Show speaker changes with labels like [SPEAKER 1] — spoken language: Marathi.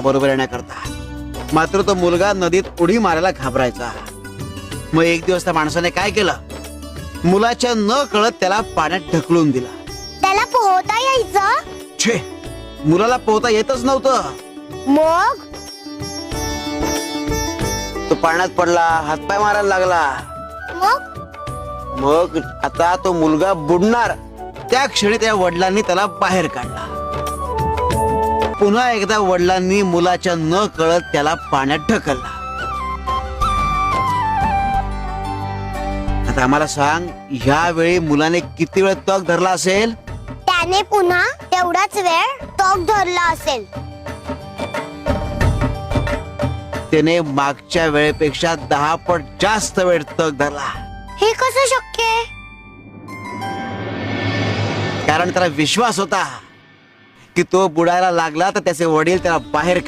[SPEAKER 1] बरोबर येण्याकरता. मात्र तो मुलगा नदीत उडी मारायला घाबरायचा. मग एक दिवस त्या माणसाने काय केलं, मुलाच्या न कळत त्याला पाण्यात ढकलून दिला.
[SPEAKER 2] त्याला पोहता यायचं?
[SPEAKER 1] छे, मुलाला पोहता येतच नव्हतं.
[SPEAKER 2] मग
[SPEAKER 1] तो पाण्यात पडला, हातपाय मारायला लागला. मग आता तो मुलगा बुडणार. त्या क्षणी त्या वडिलांनी त्याला बाहेर काढला. पुन्हा एकदा वडिलांनी मुलाच्या न कळत त्याला पाण्यात ढकलला. आता आम्हाला सांग, ह्यावेळी मुलाने किती वेळ तग धरला असेल?
[SPEAKER 2] त्याने पुन्हा तेवढाच वेळ तग धरला असेल.
[SPEAKER 1] त्याने मागच्या वेळेपेक्षा 10 पट जास्त वेळ तग धरला.
[SPEAKER 2] हे कसं शक्य आहे?
[SPEAKER 1] कारण त्याला विश्वास होता की तो बुडायला लागला तर त्याचे वडील त्याला बाहेर